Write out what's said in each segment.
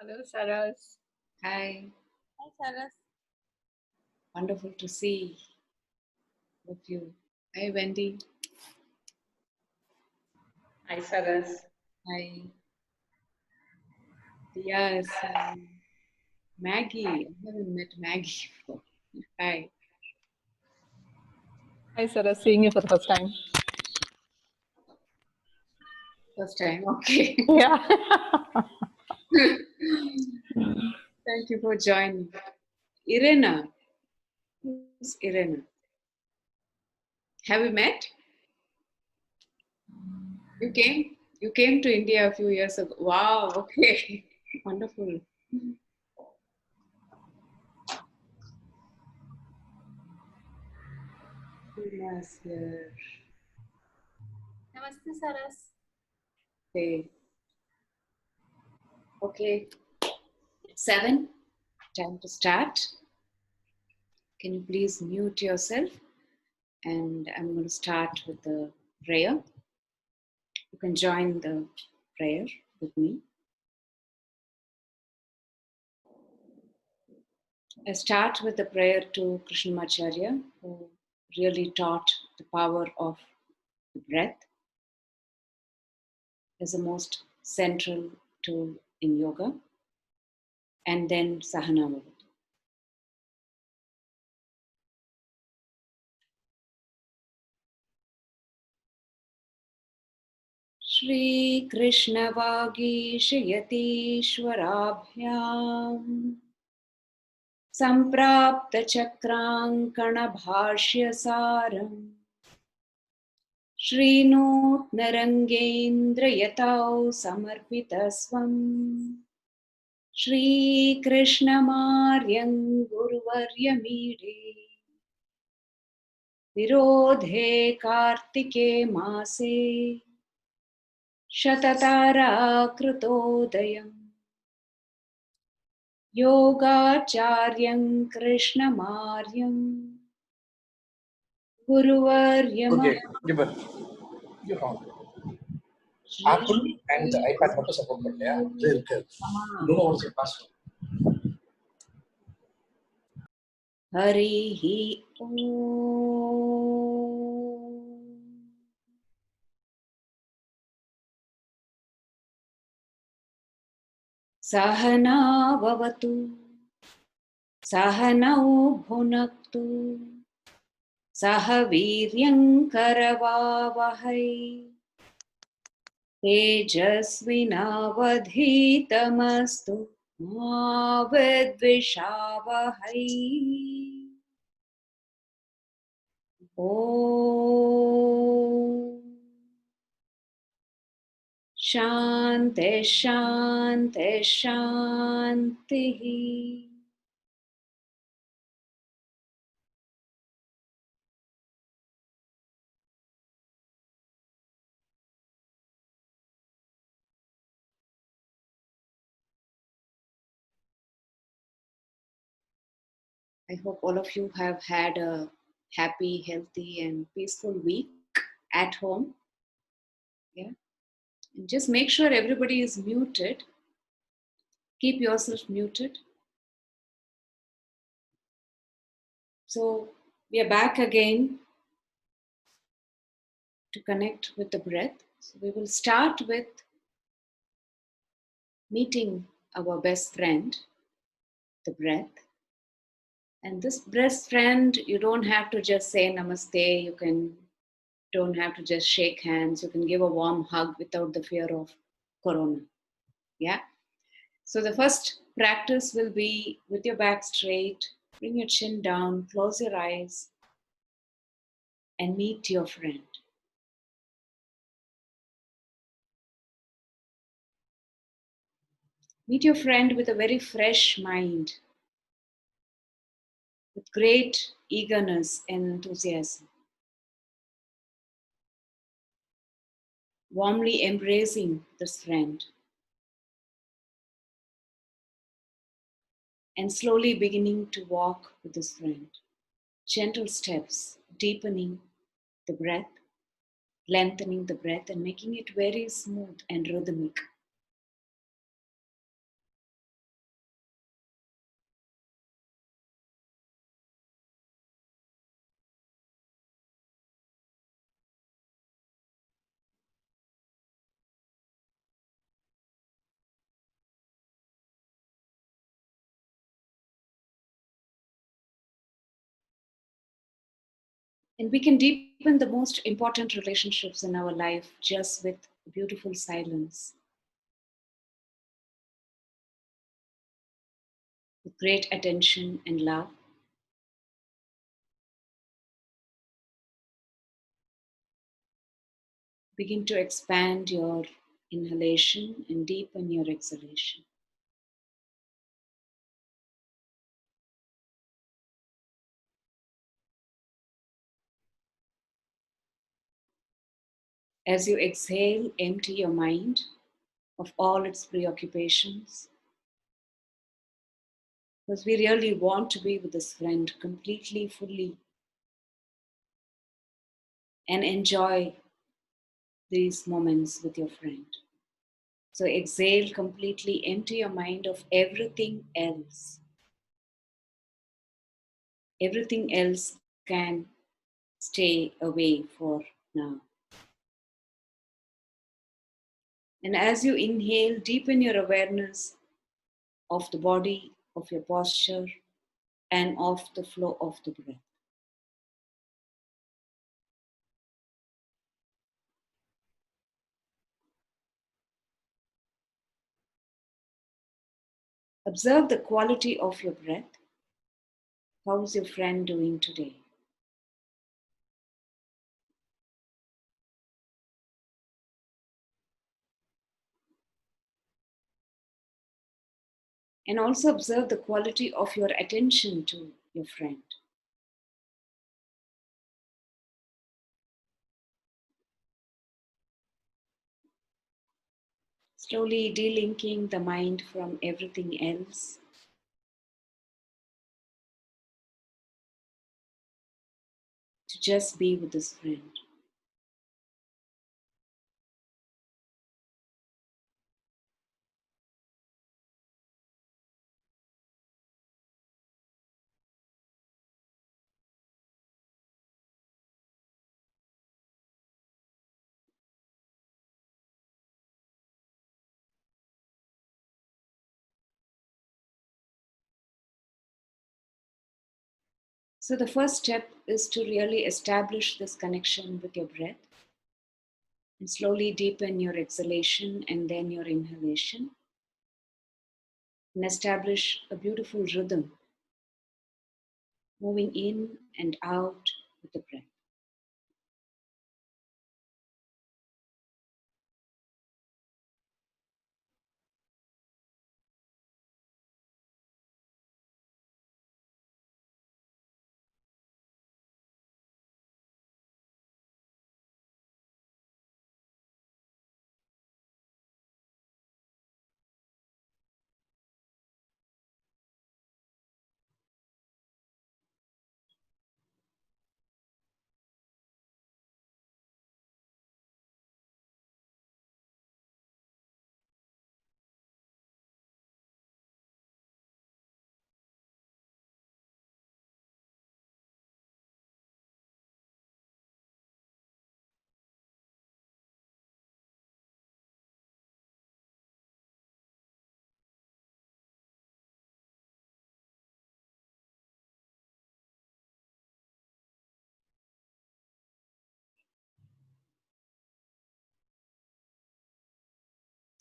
Hello, Saras. Hi, Hi, Saras. wonderful to see all of you. Hi, Wendy. Hi, Saras. Hi. Yes, Maggie. I haven't met Maggie before. Hi. Hi, Saras. Seeing you for the first time. First time. Okay. Yeah. Thank you for joining. Irena. Who's Irena? Have we met? You came to India a few years ago. Wow. Okay. Wonderful. Nice here. Namaste, Saras. Okay. Okay. 7. Time to start. Can you please mute yourself? And I'm going to start with the prayer. You can join the prayer with me. I start with the prayer to Krishnamacharya, who really taught the power of the breath as the most central tool in yoga, and then Sahanamavati. Shri Krishna Vagishayatishwarabhyam Samprapta Chakrankana Bhashyasaram श्रीनोत्नरङ्गेन्द्रयतौ समर्पितस्वम् श्रीकृष्णमार्यं गुरुवर्यमीडे विरोधे कार्तिके मासे शतताराकृतोदयम् योगाचार्यं कृष्णमार्यं गुरुवर्यम् Okay, give it. You count. Apple and iPad மட்டும் support பண்ணலையா? அது இருக்கு. You don't know what's your password. हरिः ॐ सहना भवतु सहनौ भुनक्तु सह वीर्यङ्करवावहै तेजस्विनावधीतमस्तु मा विद्विषावहै ॐ शान्ति शान्ति शान्तिः I hope all of you have had a happy, healthy, and peaceful week at home. Yeah. And just make sure everybody is muted. Keep yourself muted. So we are back again to connect with the breath. So we will start with meeting our best friend, the breath. And this best friend, you don't have to just say namaste. Don't have to just shake hands. You can give a warm hug without the fear of corona. Yeah. So the first practice will be with your back straight, bring your chin down, close your eyes, and meet your friend. Meet your friend with a very fresh mind, with great eagerness and enthusiasm, warmly embracing this friend, and slowly beginning to walk with this friend. Gentle steps, deepening the breath, lengthening the breath, and making it very smooth and rhythmic. And we can deepen the most important relationships in our life just with beautiful silence, with great attention and love. Begin to expand your inhalation and deepen your exhalation. As you exhale, empty your mind of all its preoccupations. Because we really want to be with this friend completely, fully, and enjoy these moments with your friend. So exhale completely, empty your mind of everything else. Everything else can stay away for now. And as you inhale, deepen your awareness of the body, of your posture, and of the flow of the breath. Observe the quality of your breath. How's your friend doing today? And also observe the quality of your attention to your friend. Slowly delinking the mind from everything else. To just be with this friend. So the first step is to really establish this connection with your breath. And slowly deepen your exhalation and then your inhalation. And establish a beautiful rhythm, moving in and out with the breath.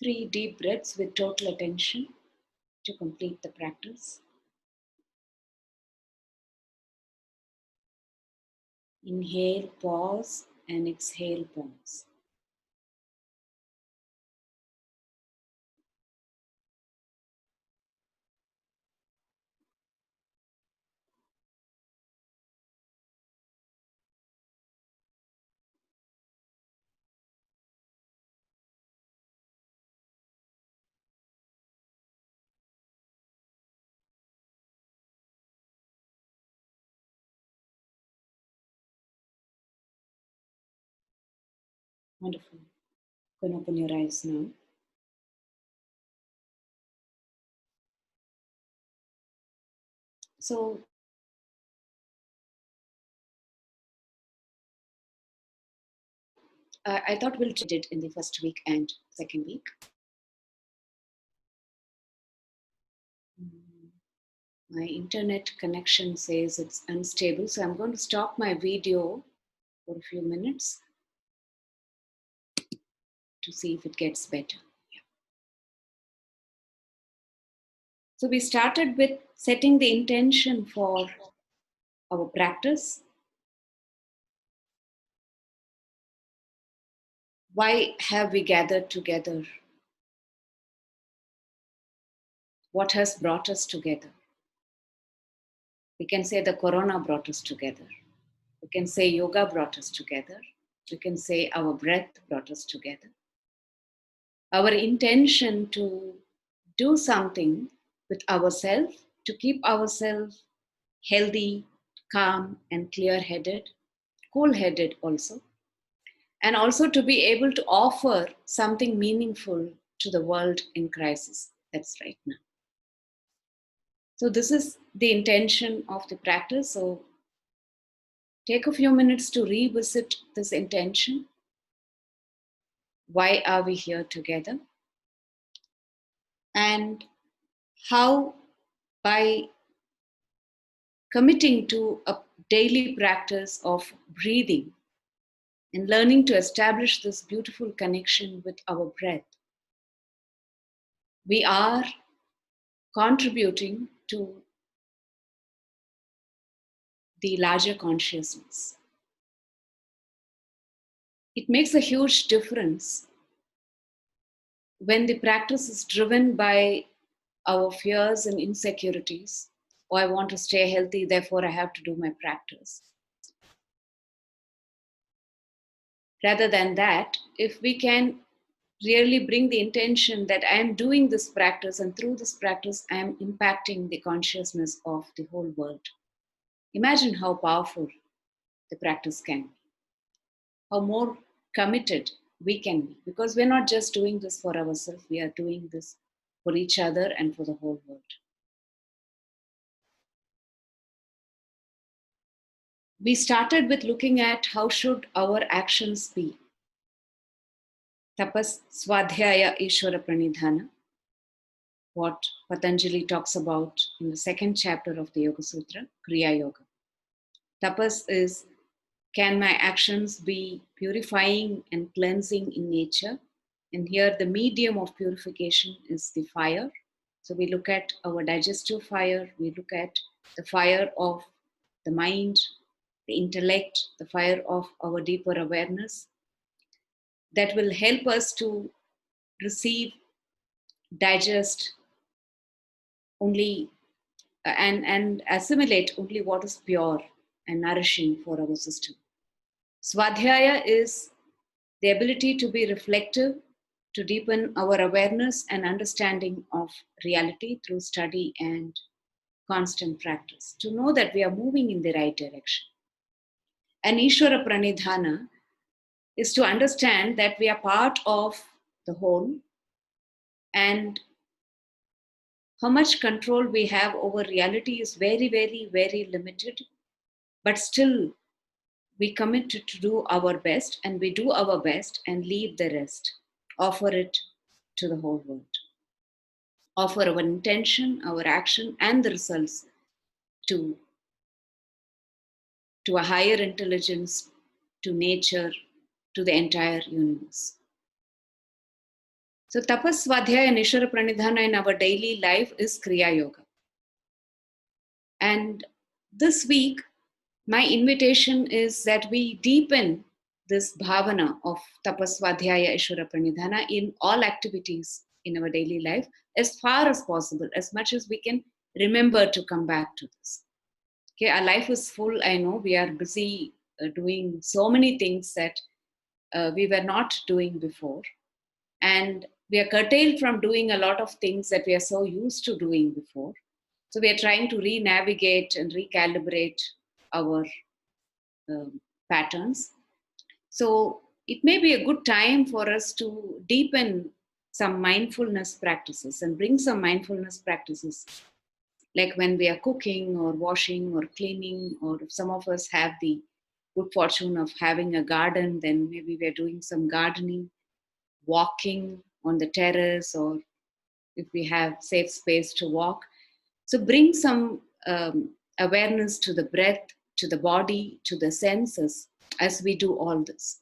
Three deep breaths with total attention to complete the practice. Inhale, pause, and exhale, pause. Wonderful. You can open your eyes now. So, I thought we'll do it in the first week and second week. My internet connection says it's unstable, so I'm going to stop my video for a few minutes to see if it gets better. Yeah. So we started with setting the intention for our practice. Why have we gathered together? What has brought us together? We can say the corona brought us together. We can say yoga brought us together. We can say our breath brought us together. Our intention to do something with ourselves, to keep ourselves healthy, calm, and clear-headed, cool-headed also, and also to be able to offer something meaningful to the world in crisis that's right now. So this is the intention of the practice. So take a few minutes to revisit this intention. Why are we here together? And how, by committing to a daily practice of breathing and learning to establish this beautiful connection with our breath, we are contributing to the larger consciousness. It makes a huge difference when the practice is driven by our fears and insecurities. Oh, I want to stay healthy, therefore I have to do my practice. Rather than that, if we can really bring the intention that I am doing this practice, and through this practice I am impacting the consciousness of the whole world. Imagine how powerful the practice can be, how more committed we can be, because we're not just doing this for ourselves, we are doing this for each other and for the whole world. We started with looking at how should our actions be. Tapas, Swadhyaya, Ishvara Pranidhana, what Patanjali talks about in the second chapter of the Yoga Sutra, Kriya Yoga. Tapas is, can my actions be purifying and cleansing in nature? And here the medium of purification is the fire. So we look at our digestive fire, we look at the fire of the mind, the intellect, the fire of our deeper awareness that will help us to receive, digest only and assimilate only what is pure and nourishing for our system. Swadhyaya is the ability to be reflective, to deepen our awareness and understanding of reality through study and constant practice, to know that we are moving in the right direction. And Ishvara Pranidhana is to understand that we are part of the whole and how much control we have over reality is very, very, very limited, but still we commit to do our best, and we do our best and leave the rest, offer it to the whole world. Offer our intention, our action, and the results to a higher intelligence, to nature, to the entire universe. So Tapas, Svadhyaya and Ishvara Pranidhana in our daily life is Kriya Yoga. And this week, my invitation is that we deepen this bhavana of tapasvadhyaya Ishvara Pranidhana in all activities in our daily life as far as possible, as much as we can remember to come back to this. Okay, our life is full, I know, we are busy doing so many things that we were not doing before. And we are curtailed from doing a lot of things that we are so used to doing before. So we are trying to re-navigate and recalibrate our patterns. So it may be a good time for us to deepen some mindfulness practices and bring some mindfulness practices, like when we are cooking or washing or cleaning, or if some of us have the good fortune of having a garden, then maybe we're doing some gardening, walking on the terrace, or if we have safe space to walk. So bring some awareness to the breath, to the body, to the senses, as we do all this.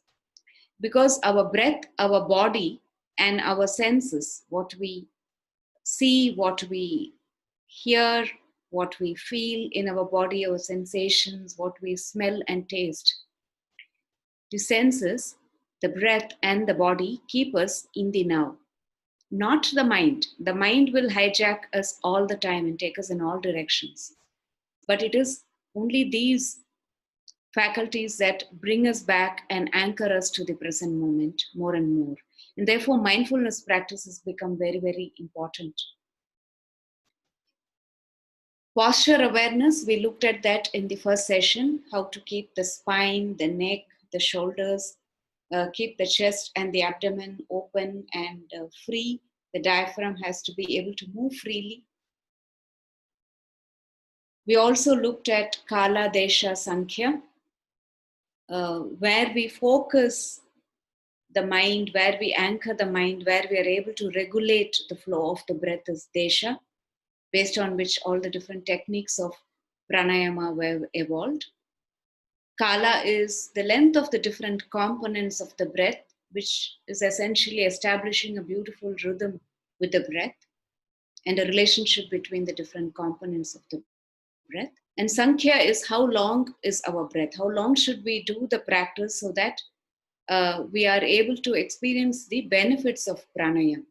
Because our breath, our body, and our senses, what we see, what we hear, what we feel in our body, our sensations, what we smell and taste, the senses, the breath, and the body keep us in the now, not the mind. The mind will hijack us all the time and take us in all directions. But it is only these faculties that bring us back and anchor us to the present moment more and more. And therefore, mindfulness practices become very, very important. Posture awareness, we looked at that in the first session, how to keep the spine, the neck, the shoulders, keep the chest and the abdomen open and free. The diaphragm has to be able to move freely. We also looked at Kala, Desha, Sankhya, where we focus the mind, where we anchor the mind, where we are able to regulate the flow of the breath is Desha, based on which all the different techniques of pranayama were evolved. Kala is the length of the different components of the breath, which is essentially establishing a beautiful rhythm with the breath and a relationship between the different components of the breath. And Sankhya is how long is our breath? How long should we do the practice so that we are able to experience the benefits of pranayama?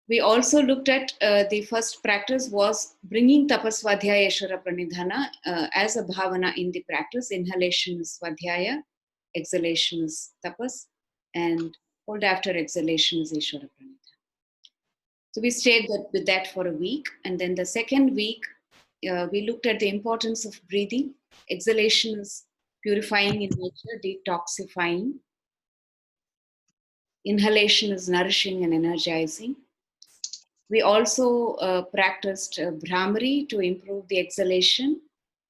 We also looked at the first practice was bringing tapasvadhyaya Ishvara pranidhana as a bhavana in the practice. Inhalation is svadhyaya, exhalation is tapas, and hold after exhalation is Ishvara pranidhana. So we stayed with that for a week. And then the second week, we looked at the importance of breathing. Exhalation is purifying in nature, detoxifying. Inhalation is nourishing and energizing. We also practiced Brahmari to improve the exhalation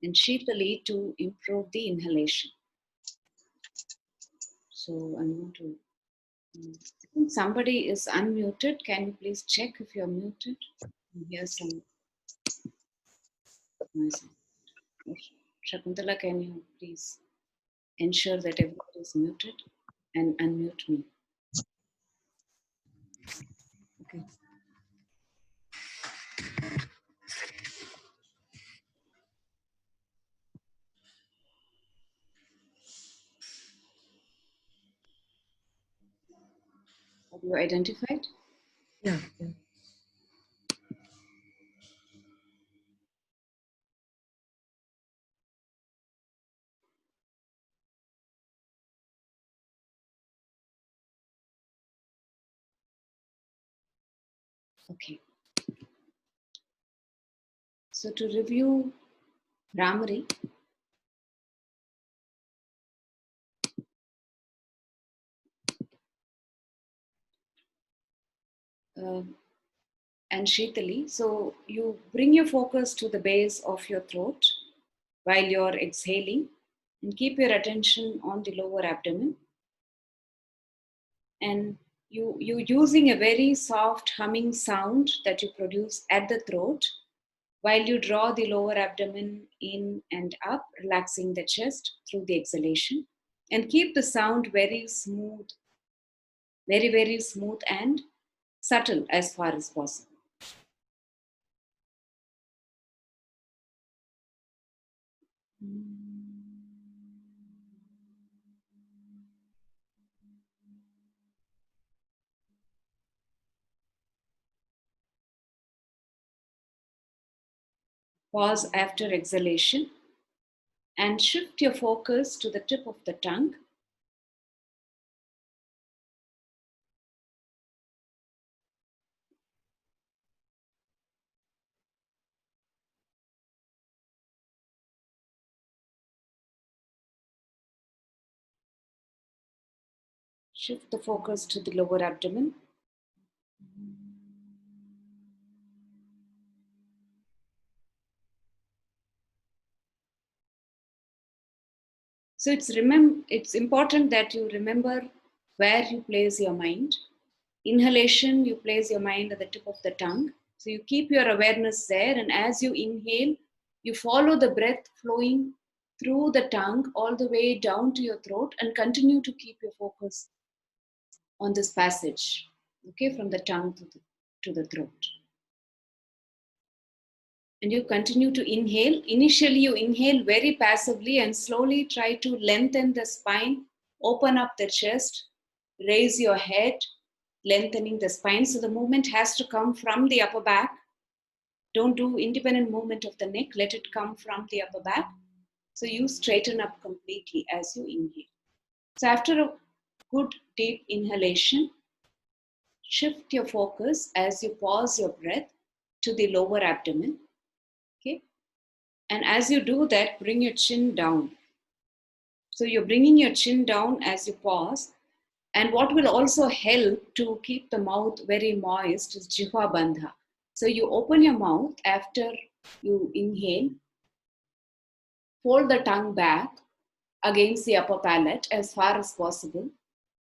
and Shitali to improve the inhalation. So I'm going to, I think somebody is unmuted. Can you please check if you're muted? Here's some noise. Shakuntala, can you please ensure that everybody is muted and unmute me? Okay. Have you identified? Yeah. Okay. So to review Brahmari, and Shitali. So you bring your focus to the base of your throat while you're exhaling and keep your attention on the lower abdomen. And you using a very soft humming sound that you produce at the throat while you draw the lower abdomen in and up, relaxing the chest through the exhalation. And keep the sound very smooth, very, very smooth and subtle as far as possible. Pause after exhalation and shift your focus to the tip of the tongue. Shift the focus to the lower abdomen. So it's important that you remember where you place your mind. Inhalation, you place your mind at the tip of the tongue. So you keep your awareness there, and as you inhale, you follow the breath flowing through the tongue all the way down to your throat, and continue to keep your focus on this passage, okay, from the tongue to the throat. And you continue to inhale. Initially, you inhale very passively and slowly try to lengthen the spine, open up the chest, raise your head, lengthening the spine. So the movement has to come from the upper back. Don't do independent movement of the neck. Let it come from the upper back. So you straighten up completely as you inhale. So after a good deep inhalation, shift your focus as you pause your breath to the lower abdomen. Okay. And as you do that, bring your chin down. So you're bringing your chin down as you pause. And what will also help to keep the mouth very moist is Jihva Bandha. So you open your mouth after you inhale, fold the tongue back against the upper palate as far as possible.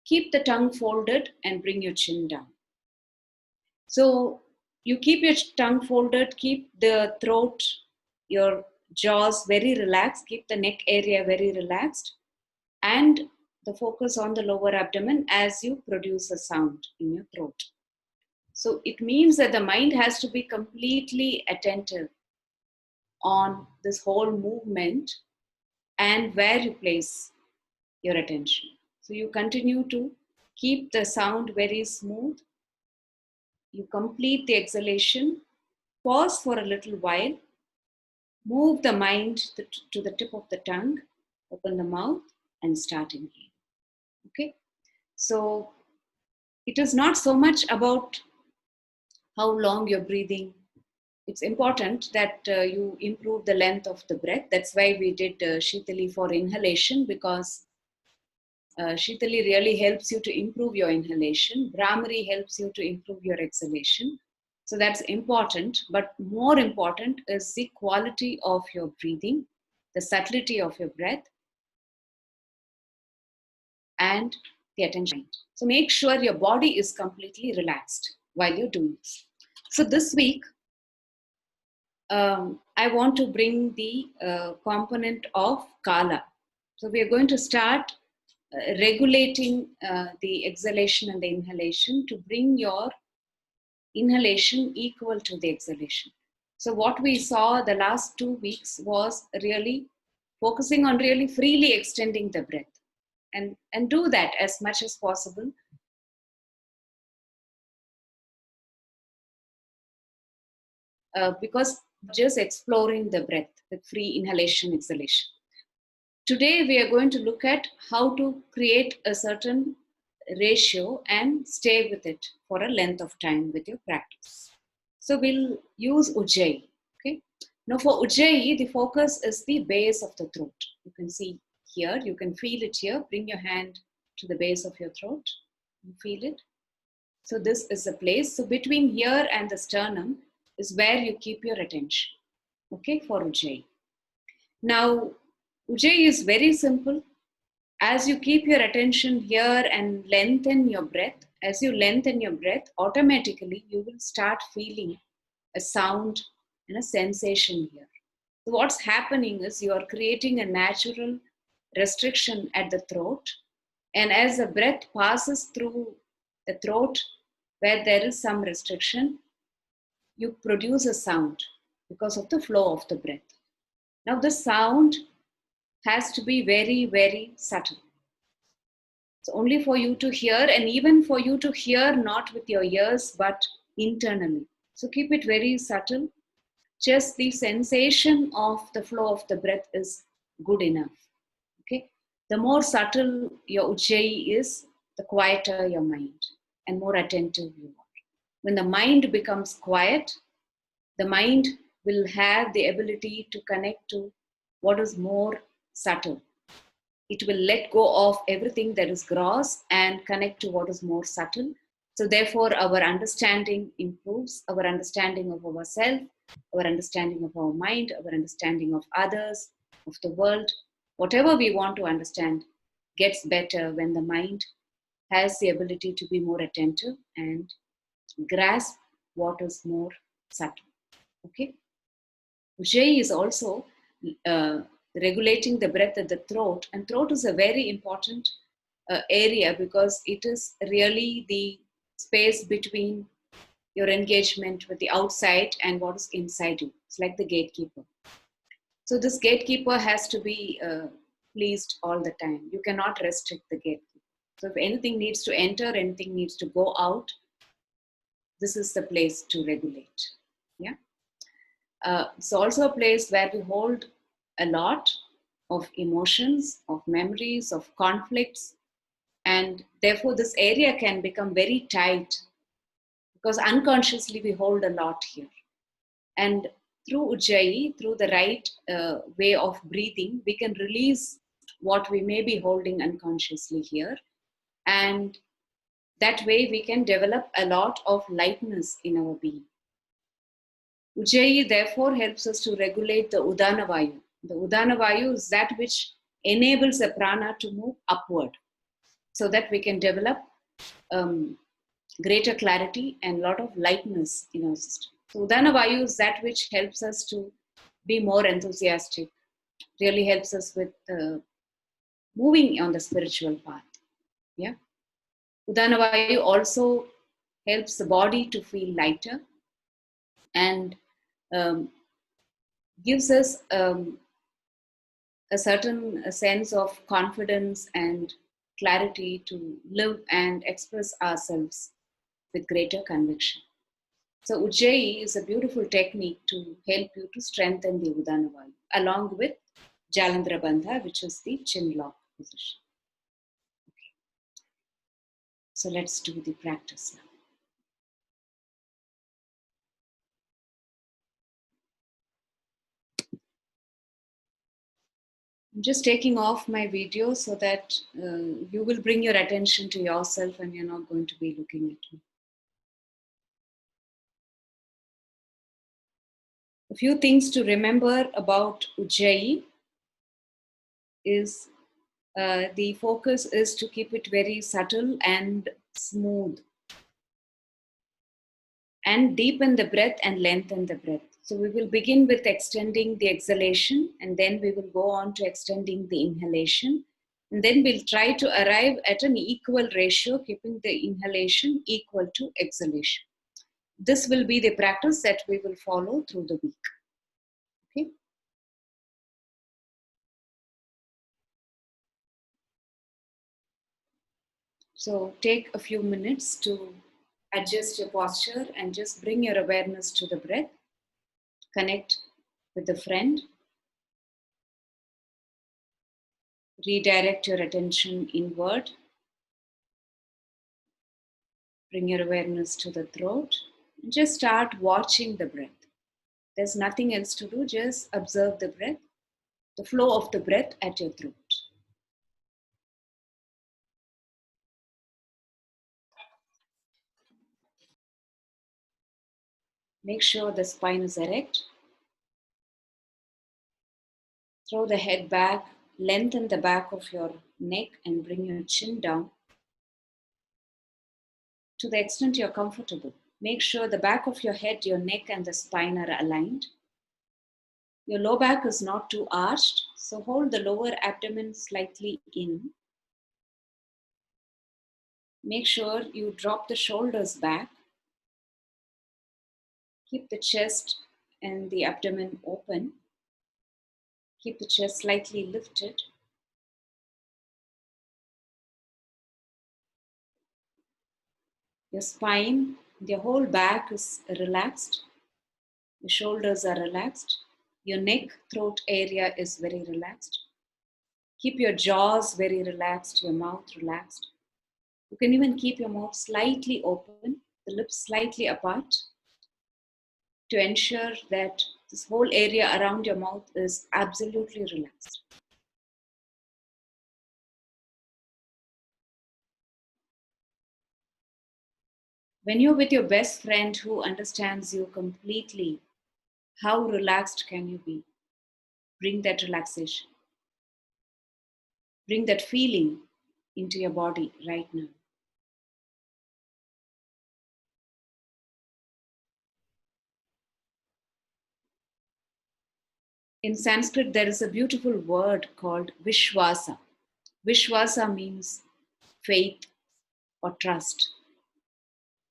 Keep the tongue folded and bring your chin down. So you keep your tongue folded, keep the throat, your jaws very relaxed, keep the neck area very relaxed, and the focus on the lower abdomen as you produce a sound in your throat. So it means that the mind has to be completely attentive on this whole movement and where you place your attention. So you continue to keep the sound very smooth. You complete the exhalation, pause for a little while, move the mind to the tip of the tongue, open the mouth, and start inhaling. Okay? So it is not so much about how long you're breathing. It's important that you improve the length of the breath. That's why we did Shitali for inhalation, because Shitali really helps you to improve your inhalation. Brahmari helps you to improve your exhalation. So that's important. But more important is the quality of your breathing, the subtlety of your breath, and the attention. So make sure your body is completely relaxed while you're doing this. So this week, I want to bring the component of Kala. So we are going to start regulating the exhalation and the inhalation to bring your inhalation equal to the exhalation. So what we saw the last 2 weeks was really focusing on really freely extending the breath, and do that as much as possible. Because just exploring the breath with free inhalation, exhalation. Today, we are going to look at how to create a certain ratio and stay with it for a length of time with your practice. So we'll use Ujjayi. Okay. Now for Ujjayi, the focus is the base of the throat. You can see here, you can feel it here. Bring your hand to the base of your throat. You feel it. So this is the place. So between here and the sternum is where you keep your attention. Okay, for Ujjayi. Now, Ujjayi is very simple. As you keep your attention here and lengthen your breath, as you lengthen your breath, automatically you will start feeling a sound and a sensation here. So what's happening is you are creating a natural restriction at the throat. And as the breath passes through the throat where there is some restriction, you produce a sound because of the flow of the breath. Now the sound has to be very, very subtle. It's only for you to hear, and even for you to hear not with your ears but internally. So keep it very subtle. Just the sensation of the flow of the breath is good enough. Okay. The more subtle your Ujjayi is, the quieter your mind and more attentive you are. When the mind becomes quiet, the mind will have the ability to connect to what is more subtle. It will let go of everything that is gross and connect to what is more subtle. So therefore, our understanding improves, our understanding of ourselves, our understanding of our mind, our understanding of others, of the world. Whatever we want to understand gets better when the mind has the ability to be more attentive and grasp what is more subtle. Okay. Ujjayi is also the regulating the breath at the throat. And throat is a very important area because it is really the space between your engagement with the outside and what is inside you. It's like the gatekeeper. So this gatekeeper has to be pleased all the time. You cannot restrict the gatekeeper. So if anything needs to enter, anything needs to go out, this is the place to regulate. Yeah. It's also a place where we hold a lot of emotions, of memories, of conflicts, and therefore this area can become very tight because unconsciously we hold a lot here. And through Ujjayi, through the right way of breathing, we can release what we may be holding unconsciously here. And that way we can develop a lot of lightness in our being. Ujjayi therefore helps us to regulate the Udana Vayu. The Udana Vayu is that which enables the prana to move upward so that we can develop greater clarity and a lot of lightness in our system. So Udana Vayu is that which helps us to be more enthusiastic, really helps us with moving on the spiritual path. Yeah. Udana Vayu also helps the body to feel lighter and gives us a certain sense of confidence and clarity to live and express ourselves with greater conviction. So Ujjayi is a beautiful technique to help you to strengthen the Udana Vayu, along with Jalandhara Bandha, which is the chin lock position. Okay. So let's do the practice now. I'm just taking off my video so that you will bring your attention to yourself and you're not going to be looking at me. A few things to remember about Ujjayi is the focus is to keep it very subtle and smooth and deepen the breath and lengthen the breath. So we will begin with extending the exhalation and then we will go on to extending the inhalation. And then we'll try to arrive at an equal ratio, keeping the inhalation equal to exhalation. This will be the practice that we will follow through the week. Okay. So take a few minutes to adjust your posture and just bring your awareness to the breath. Connect with a friend. Redirect your attention inward. Bring your awareness to the throat and just start watching the breath. There's nothing else to do, just observe the breath, the flow of the breath at your throat. Make sure the spine is erect. Throw the head back, lengthen the back of your neck and bring your chin down to the extent you're comfortable. Make sure the back of your head, your neck and the spine are aligned. Your low back is not too arched, so hold the lower abdomen slightly in. Make sure you drop the shoulders back. Keep the chest and the abdomen open. Keep the chest slightly lifted. Your spine, your whole back is relaxed. Your shoulders are relaxed. Your neck, throat area is very relaxed. Keep your jaws very relaxed, your mouth relaxed. You can even keep your mouth slightly open, the lips slightly apart to ensure that this whole area around your mouth is absolutely relaxed. When you're with your best friend who understands you completely, how relaxed can you be? Bring that relaxation. Bring that feeling into your body right now. In Sanskrit, there is a beautiful word called Vishwasa. Vishwasa means faith or trust.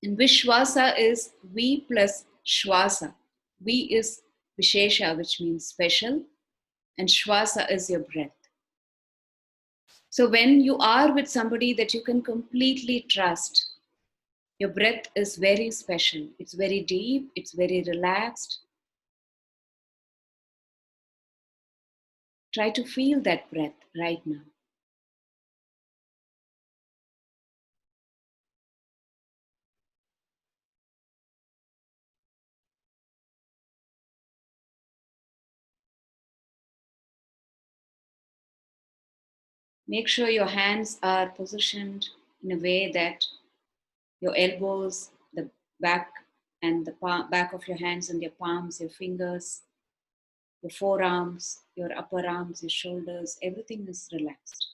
And Vishwasa is V plus Shwasa. V is Vishesha, which means special, and Shwasa is your breath. So when you are with somebody that you can completely trust, your breath is very special. It's very deep, it's very relaxed. Try to feel that breath right now. Make sure your hands are positioned in a way that your elbows, the back and the back of your hands and your palms, your fingers, your forearms, your upper arms, your shoulders, everything is relaxed.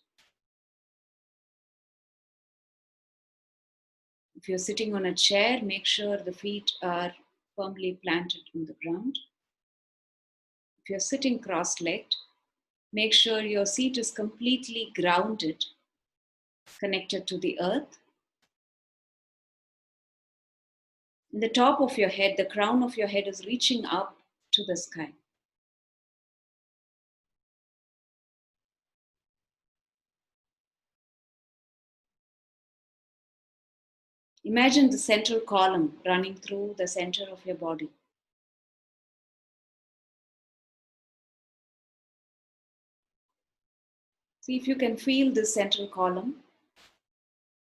If you're sitting on a chair, make sure the feet are firmly planted on the ground. If you're sitting cross-legged, make sure your seat is completely grounded, connected to the earth. And the top of your head, the crown of your head is reaching up to the sky. Imagine the central column running through the center of your body. See if you can feel this central column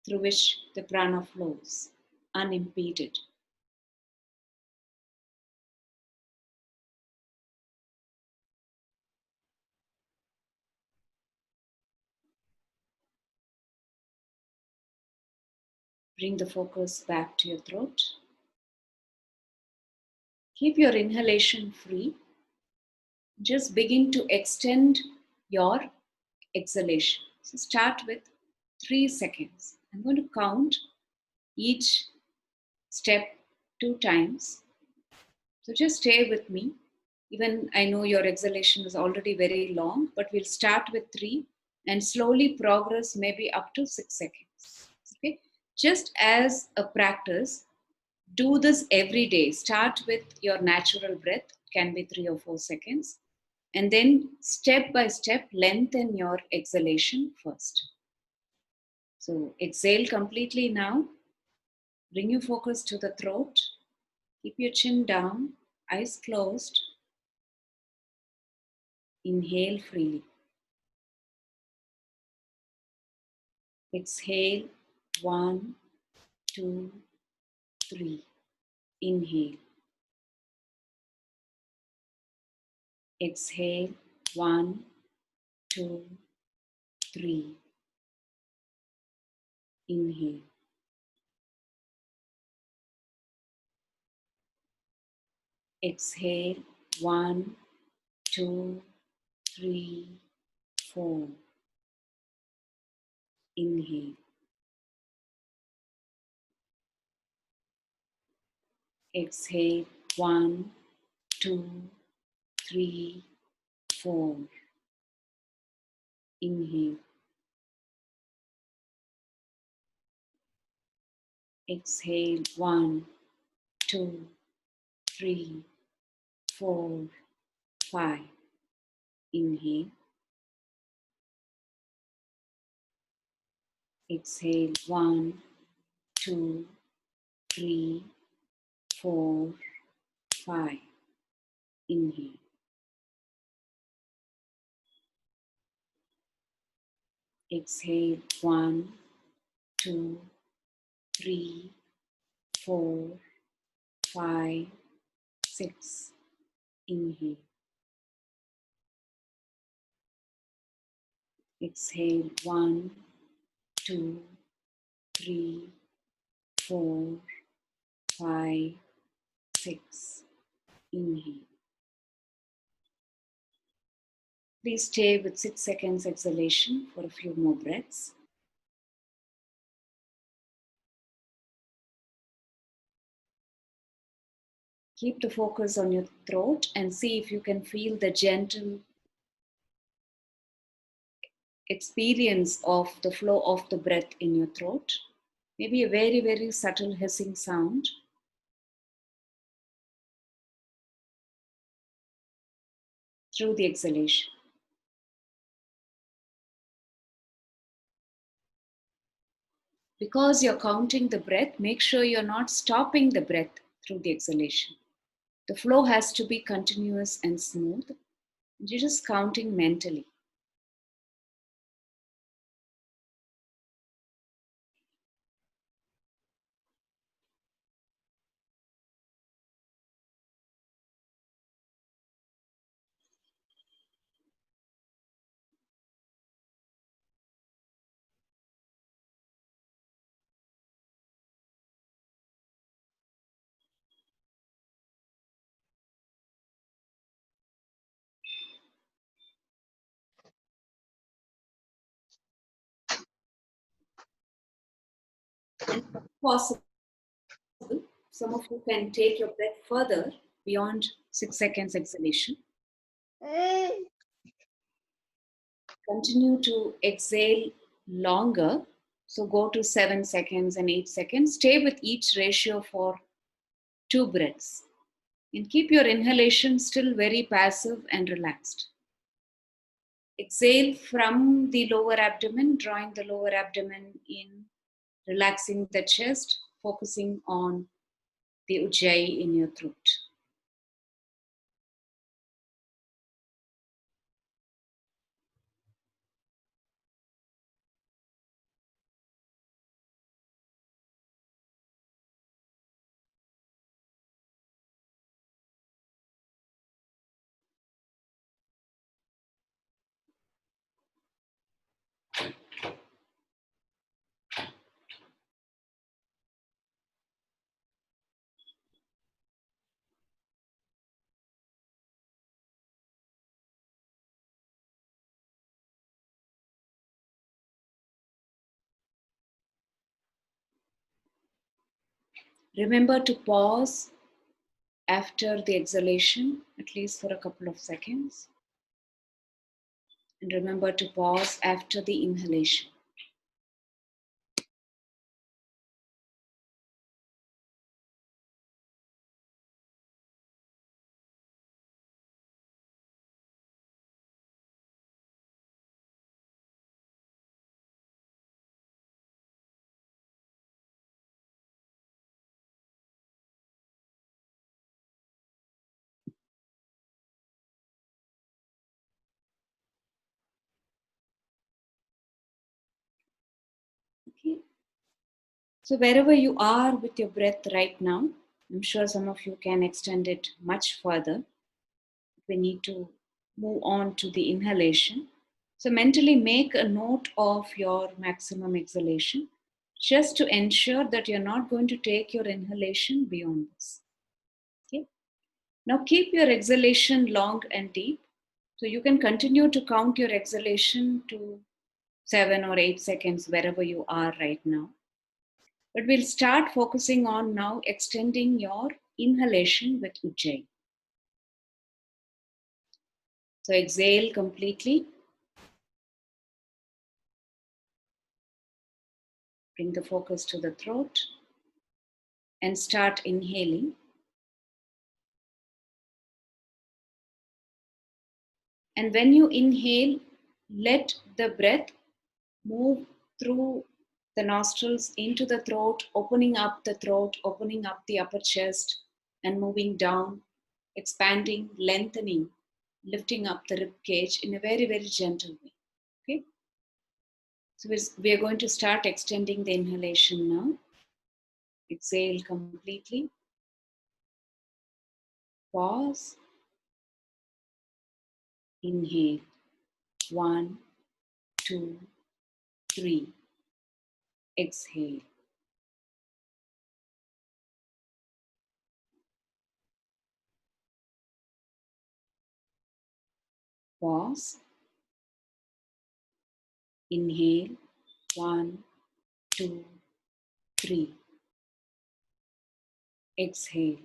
through which the prana flows, unimpeded. Bring the focus back to your throat. Keep your inhalation free. Just begin to extend your exhalation. So start with 3 seconds. I'm going to count each step 2 times. So just stay with me. Even I know your exhalation is already very long, but we'll start with 3 and slowly progress maybe up to 6 seconds. Okay? Just as a practice, do this every day. Start with your natural breath, can be 3 or 4 seconds. And then step by step, lengthen your exhalation first. So exhale completely now. Bring your focus to the throat. Keep your chin down, eyes closed. Inhale freely. Exhale, 1, 2, 3. Inhale. Exhale, 1, 2, 3. Inhale. Exhale, 1, 2, 3, 4. Inhale. Exhale, 1, 2, 3, 4. Inhale. Exhale, 1, 2, 3, 4, 5. Inhale. Exhale, 1, 2, 3, 4, 5. Inhale. Exhale, 1, 2, 3, 4, 5, 6. Inhale. Exhale, 1, 2, 3, 4, 5, 6. Inhale. Please stay with 6 seconds exhalation for a few more breaths. Keep the focus on your throat and see if you can feel the gentle experience of the flow of the breath in your throat. Maybe a very, very subtle hissing sound. Through the exhalation. Because you're counting the breath, make sure you're not stopping the breath through the exhalation. The flow has to be continuous and smooth. You're just counting mentally. And if possible, some of you can take your breath further beyond 6 seconds exhalation. Continue to exhale longer. So go to 7 seconds and 8 seconds. Stay with each ratio for 2 breaths. And keep your inhalation still very passive and relaxed. Exhale from the lower abdomen, drawing the lower abdomen in, relaxing the chest, focusing on the Ujjayi in your throat. Remember to pause after the exhalation, at least for a couple of seconds. And remember to pause after the inhalation. Okay. So wherever you are with your breath right now, I'm sure some of you can extend it much further. We need to move on to the inhalation. So mentally make a note of your maximum exhalation just to ensure that you're not going to take your inhalation beyond this. Okay. Now keep your exhalation long and deep. So you can continue to count your exhalation to 7 or 8 seconds wherever you are right now. But we'll start focusing on now extending your inhalation with Ujjayi. So exhale completely. Bring the focus to the throat and start inhaling. And when you inhale, let the breath move through the nostrils into the throat, opening up the throat, opening up the upper chest, and moving down, expanding, lengthening, lifting up the rib cage in a very, very gentle way. Okay? So we are going to start extending the inhalation now. Exhale completely. Pause. Inhale. 1, 2, 3. Exhale. Pause. Inhale. 1, 2, 3. Exhale.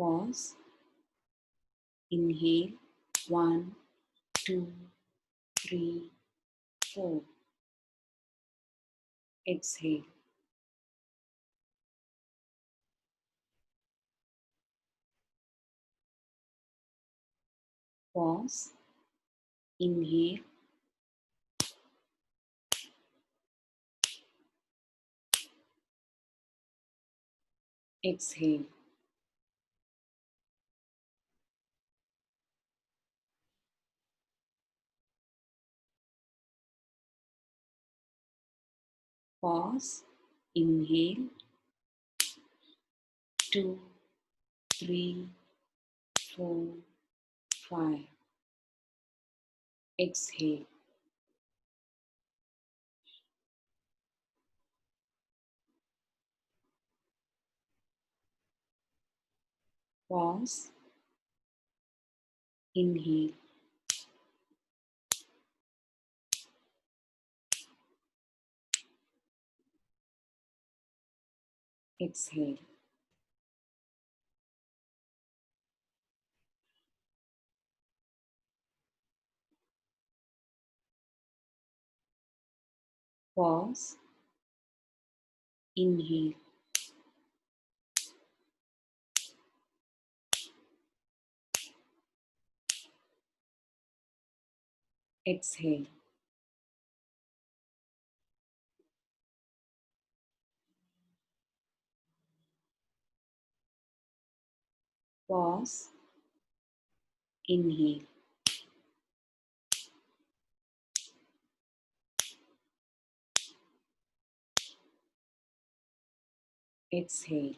Pause. Inhale. 1, 2, 3, 4. Exhale. Pause. Inhale. Exhale. Pause. Inhale. 2, 3, 4, 5. Exhale. Pause. Inhale. Exhale. Pause. Inhale. Exhale. Pause. Inhale. Exhale.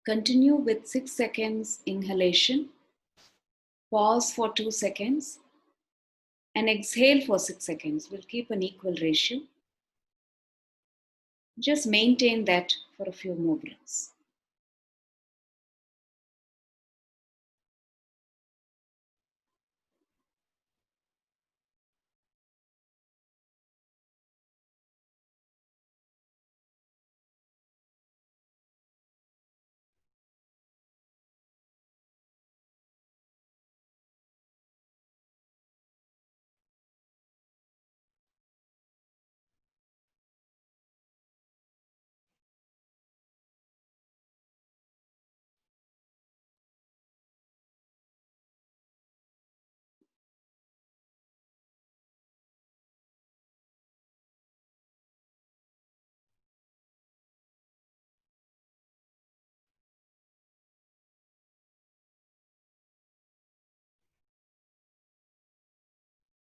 Continue with 6 seconds inhalation. Pause for 2 seconds and exhale for 6 seconds. We'll keep an equal ratio. Just maintain that for a few more breaths.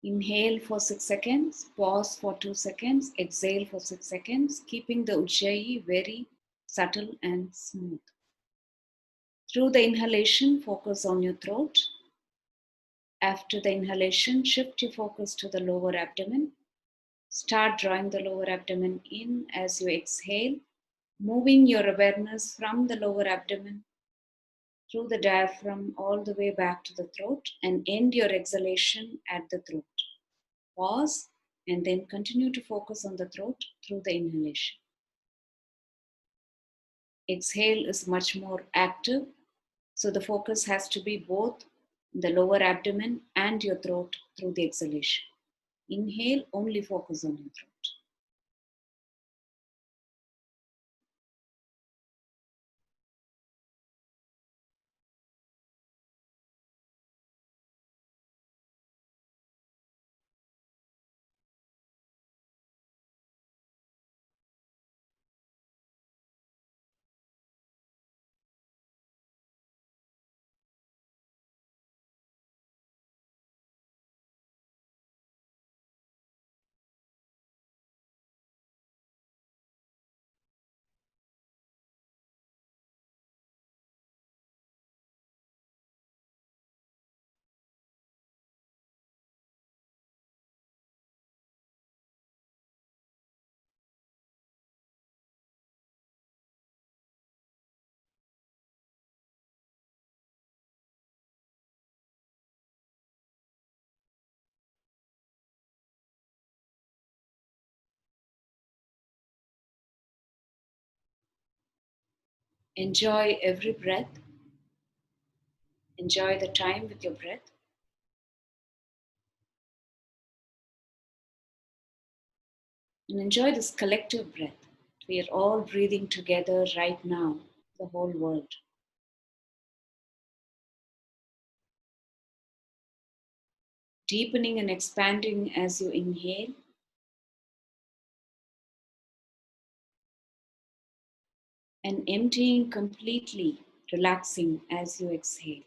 Inhale for 6 seconds, pause for 2 seconds, exhale for 6 seconds, keeping the Ujjayi very subtle and smooth. Through the inhalation, focus on your throat. After the inhalation, shift your focus to the lower abdomen. Start drawing the lower abdomen in as you exhale, moving your awareness from the lower abdomen through the diaphragm all the way back to the throat, and end your exhalation at the throat. Pause and then continue to focus on the throat through the inhalation. Exhale is much more active, so the focus has to be both the lower abdomen and your throat through the exhalation. Inhale, only focus on your throat. Enjoy every breath. Enjoy the time with your breath. And enjoy this collective breath. We are all breathing together right now, the whole world. Deepening and expanding as you inhale. And emptying completely, relaxing as you exhale.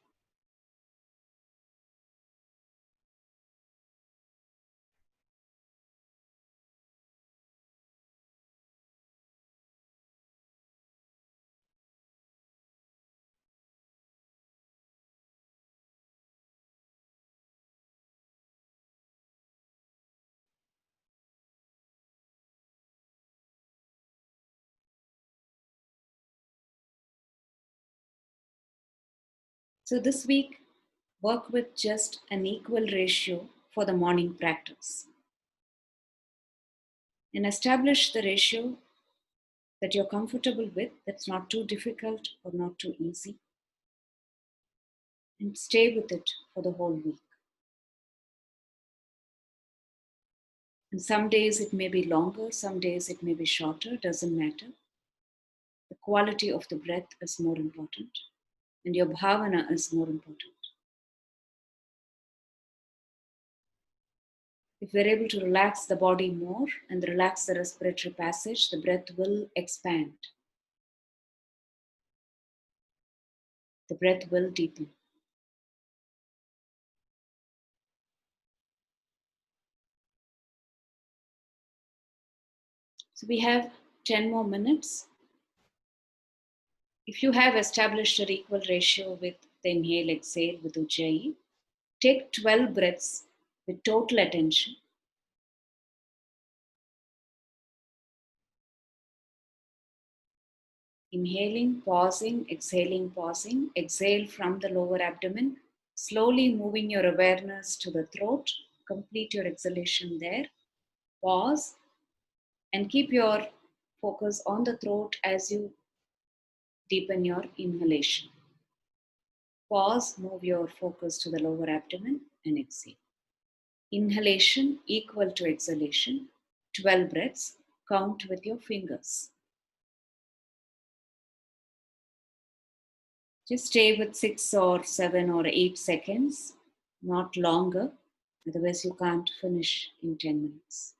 So this week, work with just an equal ratio for the morning practice. And establish the ratio that you're comfortable with, that's not too difficult or not too easy. And stay with it for the whole week. And some days it may be longer, some days it may be shorter, doesn't matter. The quality of the breath is more important, and your bhavana is more important. If we're able to relax the body more and relax the respiratory passage, the breath will expand. The breath will deepen. So we have 10 more minutes. If you have established an equal ratio with the inhale exhale with Ujjayi, take 12 breaths with total attention. Inhaling, pausing, pausing. Exhale from the lower abdomen, slowly moving your awareness to the throat. Complete your exhalation there. Pause and keep your focus on the throat as you deepen your inhalation. Pause, move your focus to the lower abdomen and exhale. Inhalation equal to exhalation, 12 breaths, count with your fingers. Just stay with 6 or 7 or 8 seconds, not longer, otherwise you can't finish in 10 minutes.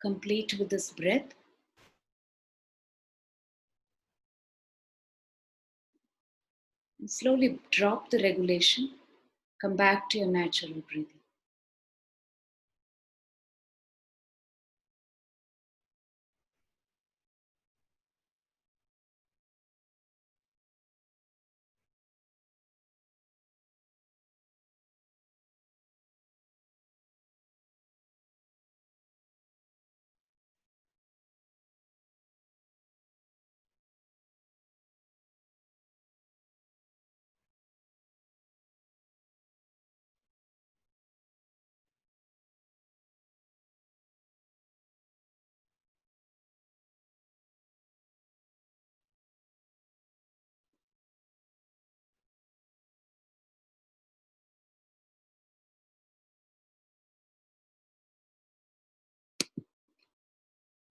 complete with this breath. And slowly drop the regulation. Come back to your natural breathing.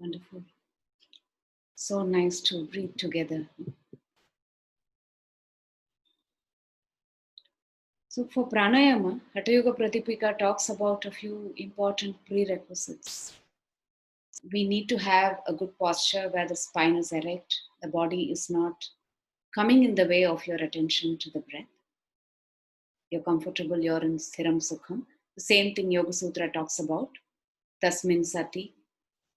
Wonderful. So nice to breathe together. So for pranayama, Hatha Yoga Pratipika talks about a few important prerequisites. We need to have a good posture where the spine is erect, the body is not coming in the way of your attention to the breath. You're comfortable, you're in Sthiram Sukham. The same thing Yoga Sutra talks about, Tasmin Sati.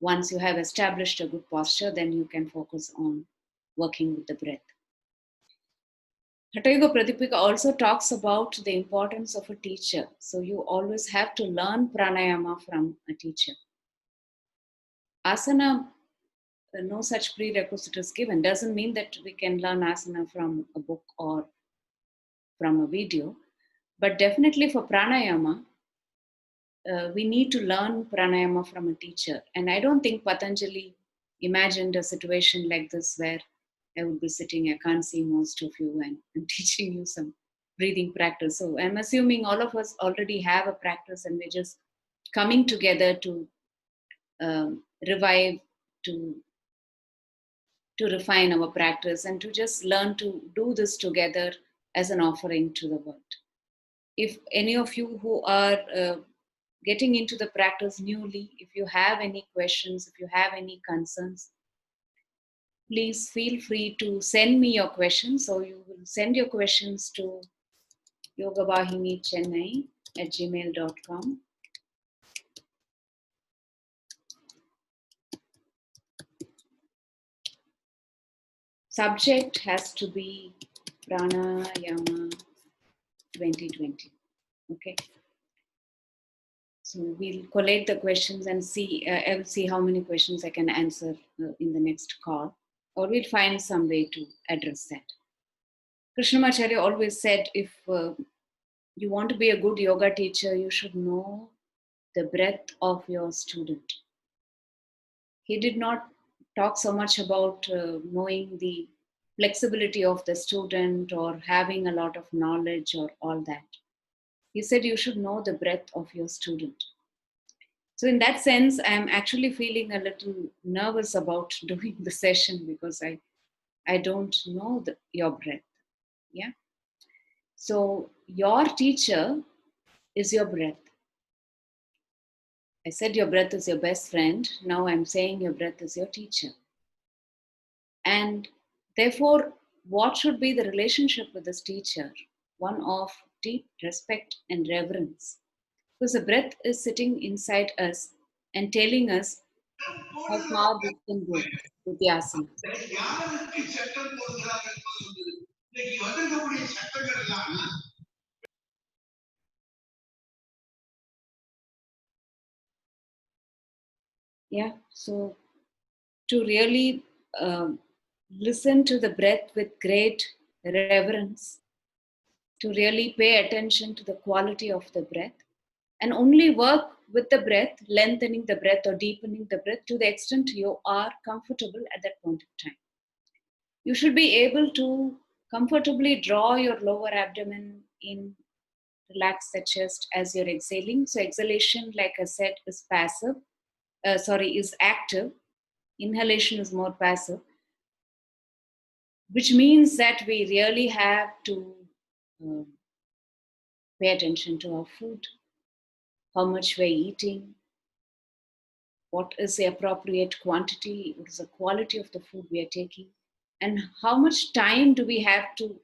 Once you have established a good posture, then you can focus on working with the breath. Hatha Yoga Pratipika also talks about the importance of a teacher. So you always have to learn pranayama from a teacher. Asana, no such prerequisite is given. Doesn't mean that we can learn asana from a book or from a video. But definitely for pranayama, we need to learn pranayama from a teacher. And I don't think Patanjali imagined a situation like this where I would be sitting, I can't see most of you, and I'm teaching you some breathing practice. So I'm assuming all of us already have a practice and we're just coming together to revive, to refine our practice and to just learn to do this together as an offering to the world. If any of you who are getting into the practice newly, if you have any questions, if you have any concerns, please feel free to send me your questions. So you will send your questions to yogavahinichennai@gmail.com. Subject has to be Pranayama 2020. Okay. So we'll collate the questions and see. I will see how many questions I can answer in the next call, or we'll find some way to address that. Krishnamacharya always said, if you want to be a good yoga teacher, you should know the breadth of your student. He did not talk so much about knowing the flexibility of the student or having a lot of knowledge or all that. He said you should know the breadth of your student. So in that sense, I'm actually feeling a little nervous about doing the session because I don't know your breadth. Yeah. So your teacher is your breath. I said your breath is your best friend. Now I'm saying your breath is your teacher. And therefore, what should be the relationship with this teacher? One of deep respect and reverence. Because the breath is sitting inside us and telling us how far we can go with the asana. Yeah, so to really listen to the breath with great reverence, to really pay attention to the quality of the breath, and only work with the breath, lengthening the breath or deepening the breath to the extent you are comfortable at that point of time. You should be able to comfortably draw your lower abdomen in, relax the chest as you're exhaling. So exhalation, like I said, is passive. Is active. Inhalation is more passive, which means that we really have to pay attention to our food, how much we're eating, what is the appropriate quantity, what is the quality of the food we are taking, and how much time do we have to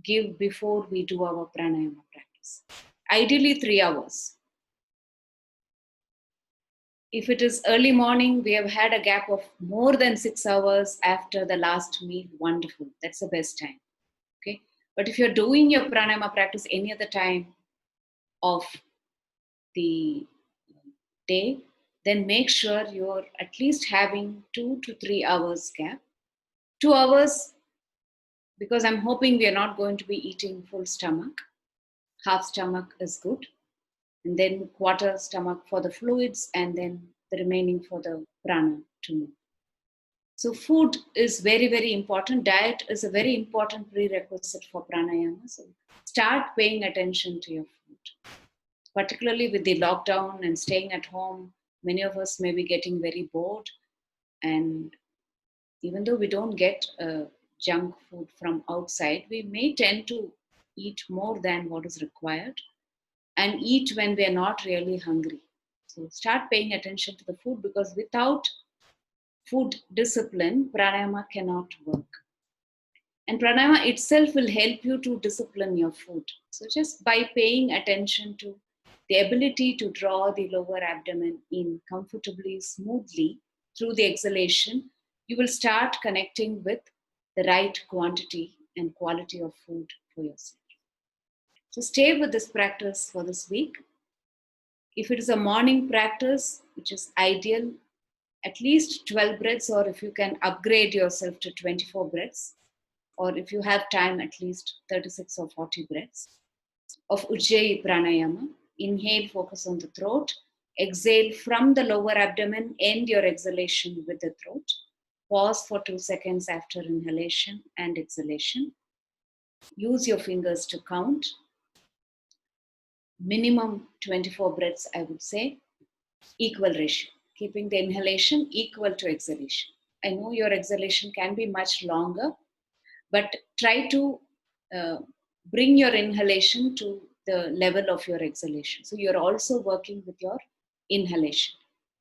give before we do our pranayama practice. Ideally 3 hours. If it is early morning, we have had a gap of more than 6 hours after the last meal, wonderful. That's the best time. Okay. But if you're doing your pranayama practice any other time of the day, then make sure you're at least having 2 to 3 hours gap. 2 hours, because I'm hoping we are not going to be eating full stomach. Half stomach is good. And then quarter stomach for the fluids, and then the remaining for the prana to move. So food is very, very important. Diet is a very important prerequisite for pranayama. So start paying attention to your food. Particularly with the lockdown and staying at home, many of us may be getting very bored. And even though we don't get junk food from outside, we may tend to eat more than what is required and eat when we are not really hungry. So start paying attention to the food, because without food discipline, pranayama cannot work. And pranayama itself will help you to discipline your food. So just by paying attention to the ability to draw the lower abdomen in comfortably, smoothly through the exhalation, you will start connecting with the right quantity and quality of food for yourself. So stay with this practice for this week. If it is a morning practice, which is ideal, at least 12 breaths, or if you can upgrade yourself to 24 breaths, or if you have time, at least 36 or 40 breaths of Ujjayi Pranayama. Inhale, focus on the throat. Exhale from the lower abdomen, end your exhalation with the throat. Pause for 2 seconds after inhalation and exhalation. Use your fingers to count. Minimum 24 breaths, I would say. Equal ratio, keeping the inhalation equal to exhalation. I know your exhalation can be much longer, but try to bring your inhalation to the level of your exhalation. So you're also working with your inhalation.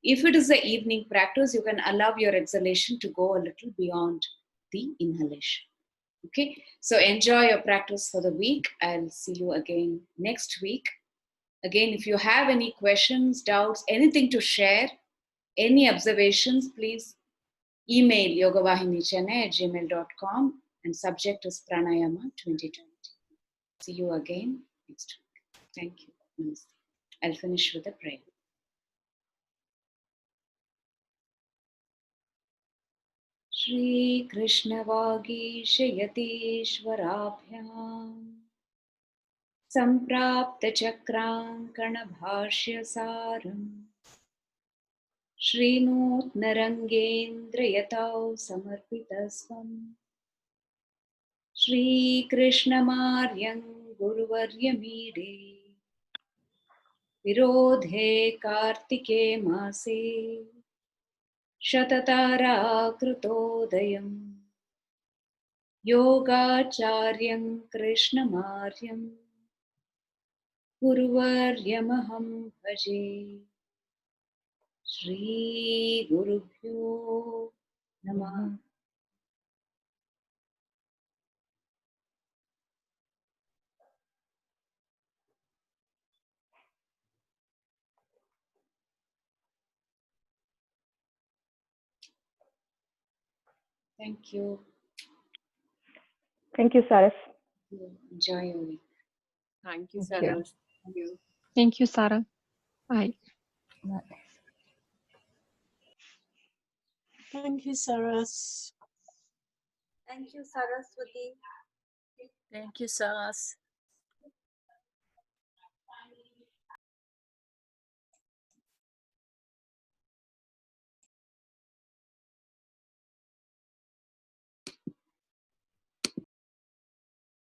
If it is the evening practice, you can allow your exhalation to go a little beyond the inhalation. Okay, so enjoy your practice for the week. I'll see you again next week. Again, if you have any questions, doubts, anything to share, any observations, please email yogavahinichennai@gmail.com, and subject is Pranayama 2020. See you again next week. Thank you. Namaste. I'll finish with a prayer. Shri Krishna Vagish Yatishwarabhyam Samprapta Chakrankana Bhashya Saram Srinutnarangendra Yatau Samarpitasvam Shri Krishna Maryam Guruvaryamide Virodhe Kartike Mase Shatatara Krutodayam Yogacharyam Krishna Maryam Guruvaryamaham Bhaje Shri Gurubhyo Namah. Thank you. Thank you, Saras. Enjoy your week. Thank you, Thank you. Saras. Thank you. Thank you, Sarah. Bye. Thank you, Saras. Thank you, Saraswati. Thank you, Saras.